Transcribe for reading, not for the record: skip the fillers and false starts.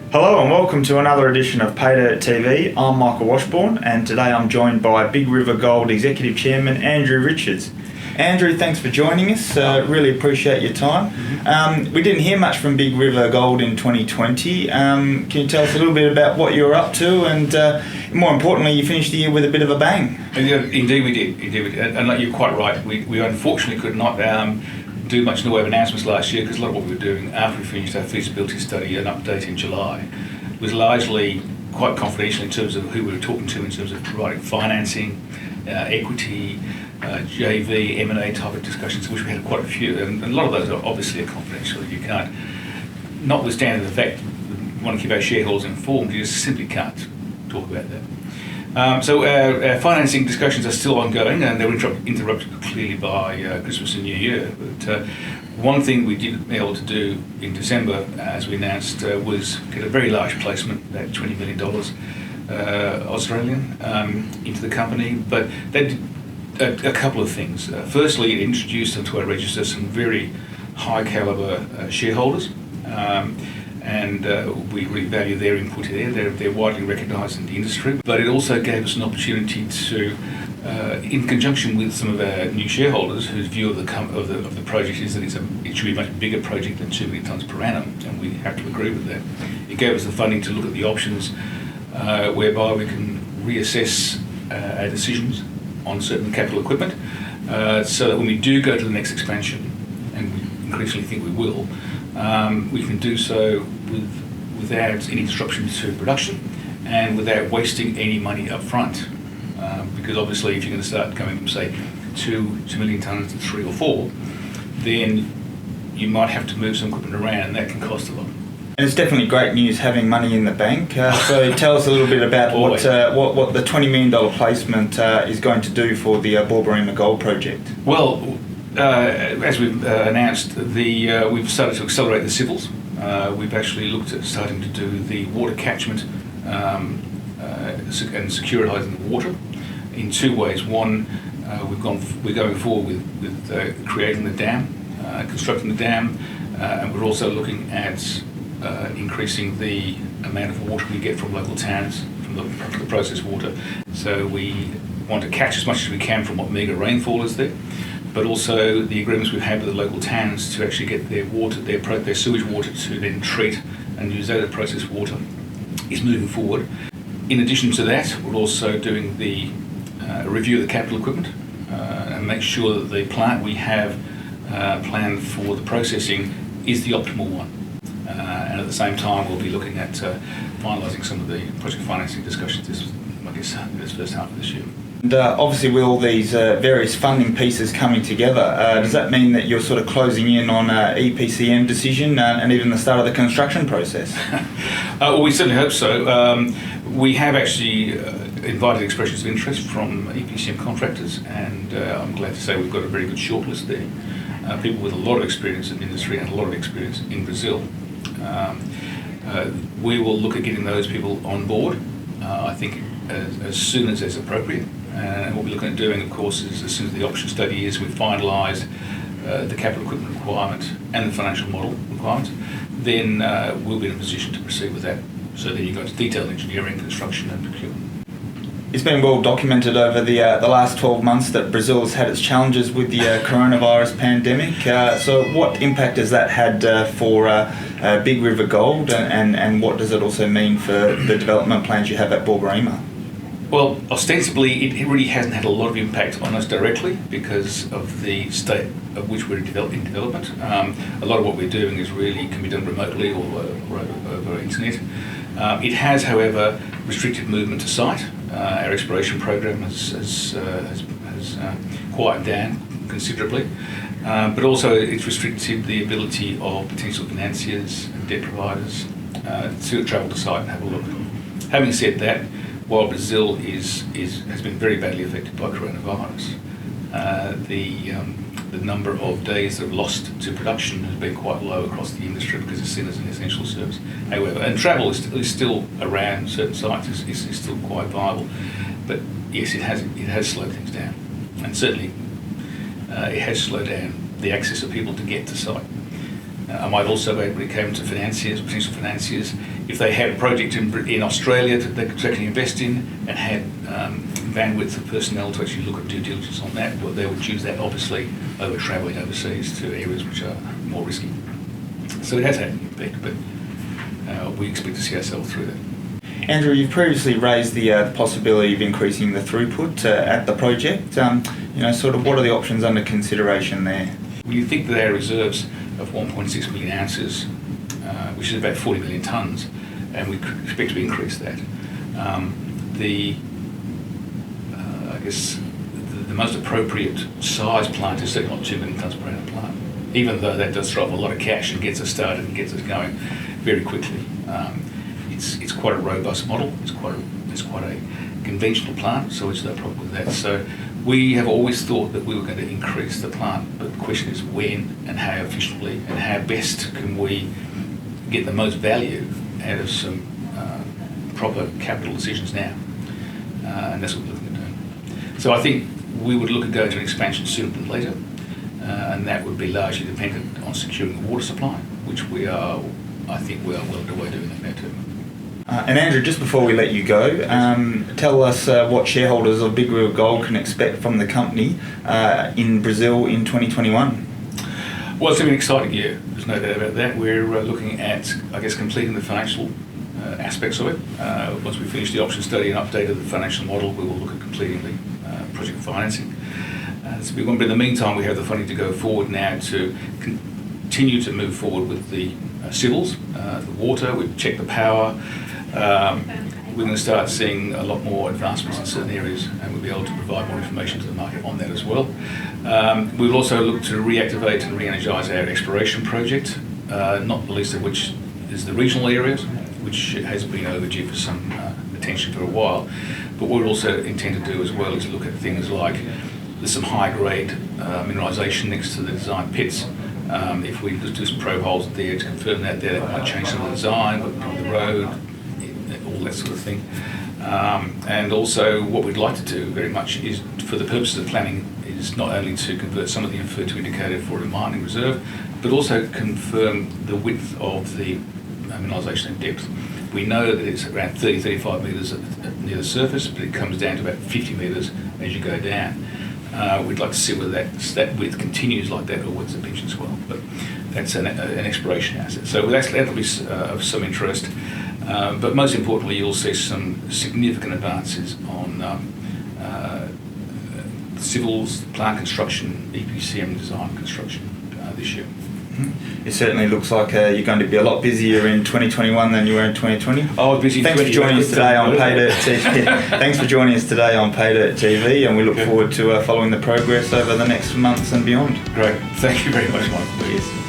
Hello and welcome to another edition of Paydirt TV. I'm Michael Washbourne and today I'm joined by Big River Gold Executive Chairman Andrew Richards. Andrew, thanks for joining us. Really appreciate your time. We didn't hear much from Big River Gold in 2020. Can you tell us a little bit about what you're up to and more importantly, you finished the year with a bit of a bang? Yeah, indeed we did. And you're quite right. We unfortunately could not do much in the way of announcements last year because a lot of what we were doing after we finished our feasibility study and update in July was largely quite confidential in terms of who we were talking to in terms of providing financing, equity, JV, M&A type of discussions, which we had quite a few, and a lot of those are obviously confidential. You can't, notwithstanding the fact we want to keep our shareholders informed, you just simply can't talk about that. So our financing discussions are still ongoing, and they were interrupted clearly by Christmas and New Year. But one thing we did be able to do in December, as we announced, was get a very large placement, about $20 million Australian, into the company. But that did a couple of things. Firstly, it introduced into our register some very high calibre shareholders. And we really value their input here. They're widely recognised in the industry. But it also gave us an opportunity to, in conjunction with some of our new shareholders whose view of the project is that it should be a much bigger project than 2 million tonnes per annum, and we have to agree with that. It gave us the funding to look at the options whereby we can reassess our decisions on certain capital equipment so that when we do go to the next expansion, and we increasingly think we will, we can do so without any disruption to production and without wasting any money up front. Because obviously if you're going to start coming from say 2 million tonnes to 3 or 4, then you might have to move some equipment around and that can cost a lot. And it's definitely great news having money in the bank. So tell us a little bit about what the $20 million placement is going to do for the Borborema Gold Project. Well, as we've announced, we've started to accelerate the civils. We've actually looked at starting to do the water catchment and securitizing the water in two ways. One, we're going forward with creating the dam, constructing the dam, and we're also looking at increasing the amount of water we get from local towns, from the processed water. So we want to catch as much as we can from what meagre rainfall is there, but also the agreements we've had with the local towns to actually get their water, their sewage water to then treat and use that as processed water is moving forward. In addition to that, we're also doing the review of the capital equipment and make sure that the plant we have planned for the processing is the optimal one. And at the same time, we'll be looking at finalising some of the project financing discussions in this first half of this year. And obviously with all these various funding pieces coming together, does that mean that you're sort of closing in on EPCM decision and even the start of the construction process? Well, we certainly hope so. We have actually invited expressions of interest from EPCM contractors, and I'm glad to say we've got a very good shortlist there. People with a lot of experience in the industry and a lot of experience in Brazil. We will look at getting those people on board, I think, as soon as it's appropriate. And what we're looking at doing, of course, is as soon as the option study is, we've finalised the capital equipment requirement and the financial model requirements, then we'll be in a position to proceed with that. So then you go to detailed engineering, construction and procurement. It's been well documented over the last 12 months that Brazil has had its challenges with the coronavirus pandemic. So what impact has that had for Big River Gold, and what does it also mean for the development plans you have at Borborema? Well, ostensibly, it really hasn't had a lot of impact on us directly because of the state of which we're in development. A lot of what we're doing can be done remotely or over internet. It has, however, restricted movement to site. Our exploration program has quieted down considerably, but also it's restricted the ability of potential financiers and debt providers to travel to site and have a look. Having said that, while Brazil has been very badly affected by coronavirus, the number of days that are lost to production has been quite low across the industry because it's seen as an essential service. However, and travel is still around certain sites is still quite viable, but yes, it has slowed things down, and certainly it has slowed down the access of people to get to site. I might also add, when it came to financiers, potential financiers, if they had a project in Australia that they could actually invest in and had bandwidth of personnel to actually look at due diligence on that, well, they would choose that obviously over travelling overseas to areas which are more risky. So it has had an impact, but we expect to see ourselves through that. Andrew, you've previously raised the possibility of increasing the throughput at the project. Sort of what are the options under consideration there? When you think that our reserves of 1.6 million ounces, which is about 40 million tonnes, and we could expect to increase that, I guess the most appropriate size plant is certainly not 2 million tonnes per annum plant, even though that does throw off a lot of cash and gets us started and gets us going very quickly. It's quite a robust model. It's quite a conventional plant, so it's no problem with that. So we have always thought that we were going to increase the plant, but the question is when and how efficiently and how best can we get the most value out of some proper capital decisions now, and that's what we're looking at doing. So I think we would look at going to an expansion sooner than later, and that would be largely dependent on securing the water supply, which I think we are well underway doing that now too. And Andrew, just before we let you go, tell us what shareholders of Big River Gold can expect from the company in Brazil in 2021. Well, it's going to be an exciting year. There's no doubt about that. We're looking at, I guess, completing the financial aspects of it. Once we finish the option study and update of the financial model, we will look at completing the project financing. So we want, but in the meantime, we have the funding to go forward now to continue to move forward with the civils, the water. We've checked the power. We're going to start seeing a lot more advancements in certain areas, and we'll be able to provide more information to the market on that as well. We'll also look to reactivate and re-energise our exploration project, not the least of which is the regional areas, which has been overdue for some attention for a while. But what we also intend to do as well is look at things like there's some high-grade mineralisation next to the design pits. If we just do some probe holes there to confirm that there, that might change some of the design, the road, all that sort of thing. And also what we'd like to do very much is, for the purposes of planning, is not only to convert some of the inferred to indicated for a mining reserve, but also confirm the width of the mineralisation and depth. We know that it's around 30-35 metres near the surface, but it comes down to about 50 metres as you go down. We'd like to see whether that width continues like that or whether it's a pinch as well, but that's an exploration asset. So that'll be of some interest. But most importantly, you'll see some significant advances on civils, plant construction, EPCM design construction this year. It certainly looks like you're going to be a lot busier in 2021 than you were in 2020. Oh, busy. Thanks for joining us today on Paydirt TV. Thanks for joining us today on Paydirt TV, and we look forward to following the progress over the next months and beyond. Great. Thank you very much, Mike. Cheers.